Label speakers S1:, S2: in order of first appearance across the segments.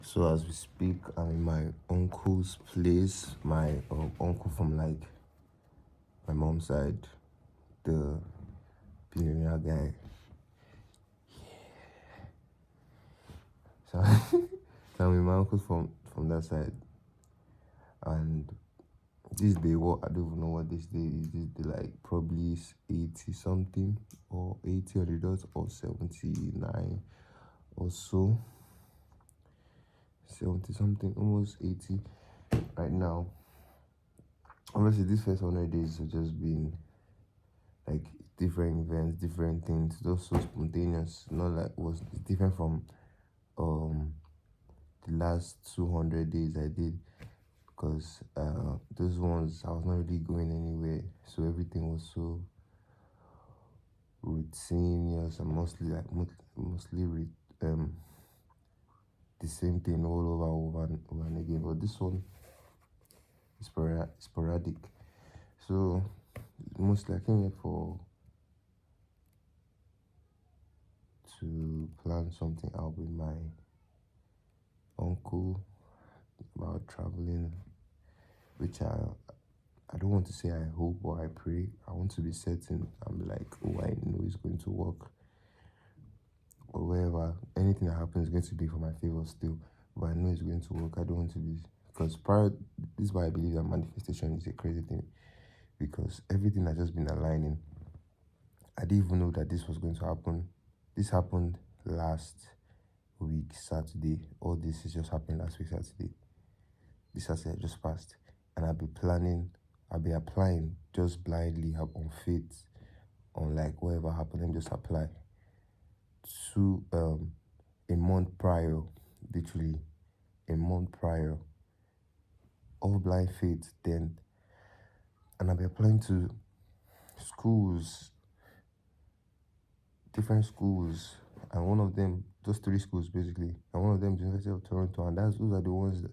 S1: So as we speak, I'm in my uncle's place. My uncle from like my mom's side, the billionaire guy. So, so I'm with my uncle from that side, and this day, what I don't even know what this day is. This day like probably 80 something or 80 on the dot or 79 or so. 70 something, almost 80 right now. Honestly, these first 100 days have just been like different events, different things, just so spontaneous. Not like was it's different from um the last 200 days I did because those ones I was not really going anywhere, so everything was so routine, and mostly like um the same thing all over and again. But this one is sporadic. So mostly I came here for to plan something out with my uncle about traveling, which I don't want to say I hope or I pray. I want to be certain. I'm like, oh, I know it's going to work or wherever. Anything that happens is going to be for my favor still, but I know it's going to work. I don't want to be because prior. This is why I believe that manifestation is a crazy thing because everything has just been aligning. I didn't even know that this was going to happen. This happened last week, Saturday. All this is just happening last week, Saturday. This Saturday just passed. And I'll be applying just blindly on faith, on like whatever happened, let me just apply. To a month prior, literally a month prior, all blind faith then. And I'll be applying to schools, different schools, and one of them, just three schools basically, and one of them is University of Toronto, and those are the ones that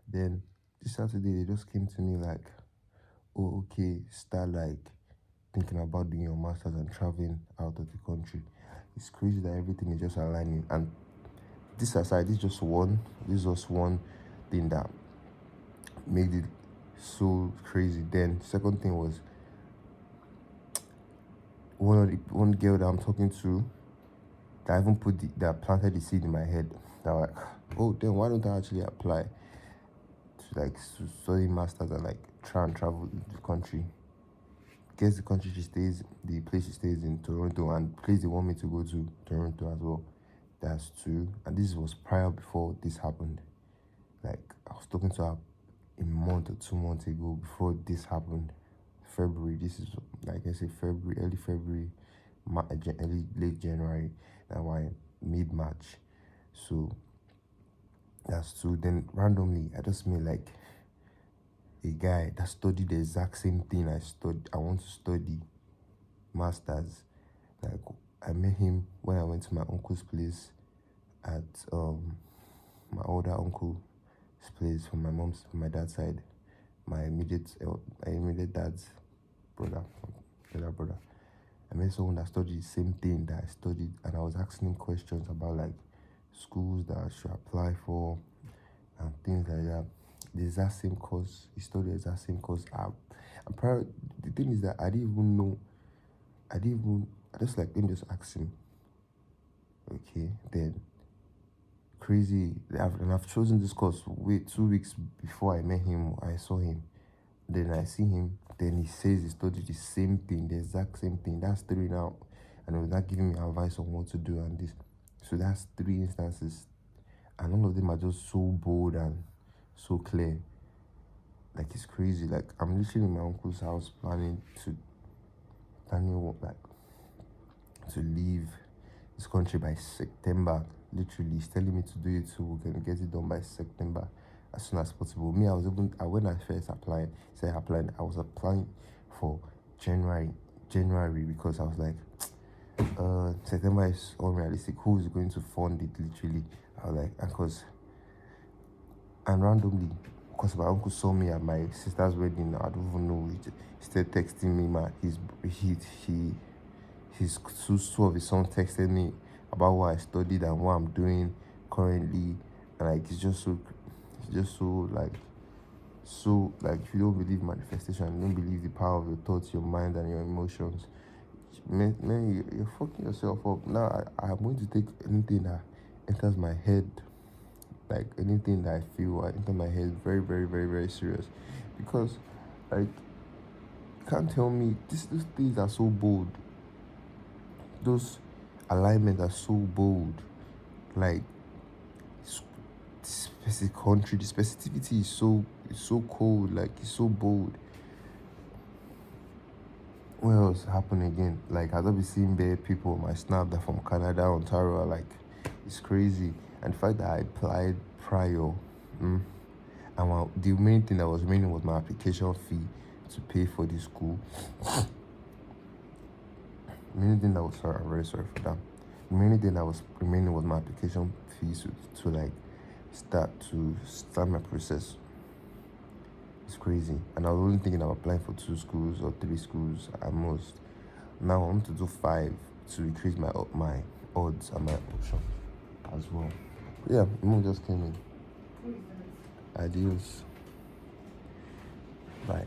S1: then this Saturday they just came to me like, oh okay, start like thinking about doing your masters and traveling out of the country. It's crazy that everything is just aligning. And this aside, this is just one thing that made it so crazy. Then second thing was one girl that I'm talking to that I even that planted the seed in my head. That I'm like, oh then why don't I actually apply to like to study masters and like try and travel the country? Guess the country she stays, the place she stays in Toronto, and place they want me to go to Toronto as well. That's two. And this was prior before this happened. Like I was talking to her a month or 2 months ago before this happened. February. This is like I say February, early February, early late January. That why mid March. So that's two. Then randomly I just met like a guy that studied the exact same thing I want to study masters. Like I met him when I went to my uncle's place at my older uncle's place from my dad's side, my immediate dad's brother, elder brother. I met someone that studied the same thing that I studied, and I was asking him questions about like schools that I should apply for and things like that. The exact same course, he studied the exact same course. And prior, the thing is that I didn't even know. I just like, let me just ask him. Okay, then crazy. And I've chosen this course wait 2 weeks before I met him. I saw him. Then I see him. Then he says he studied the same thing, the exact same thing. That's three now. And he was not giving me advice on what to do and this. So that's three instances. And all of them are just so bold and so clear. Like it's crazy. Like I'm literally in my uncle's house like to leave this country by September. Literally, he's telling me to do it so we can get it done by September as soon as possible. Me, when I first applied, I was applying for January because I was like, September is unrealistic. Who is going to fund it? Literally, I was like, and randomly, because my uncle saw me at my sister's wedding. I don't even know. He started texting me. His two of his sons texted me about what I studied and what I'm doing currently And like it's just so like if you don't believe manifestation, you don't believe the power of your thoughts, your mind, and your emotions, man, you're fucking yourself up. Now I'm going to take anything that enters my head, like anything that I feel I enter my head, very, very, very, very serious, because like you can't tell me these things are so bold. Those alignments are so bold. Like s- specific country, the specificity is so cold. Like it's so bold. What else happened again? Like I don't be seeing bare people on my snap that from Canada, Ontario. Like it's crazy. And the fact that I applied prior, and the main thing that was remaining was my application fee to pay for the school. The main thing that was sorry, I'm very sorry for that. The main thing that was remaining was my application fees to like start my process. It's crazy. And I was only thinking of applying for 2 schools or 3 schools at most. Now I want to do 5 to increase my odds and my options as well. Yeah, mom just came in. Adios. Bye.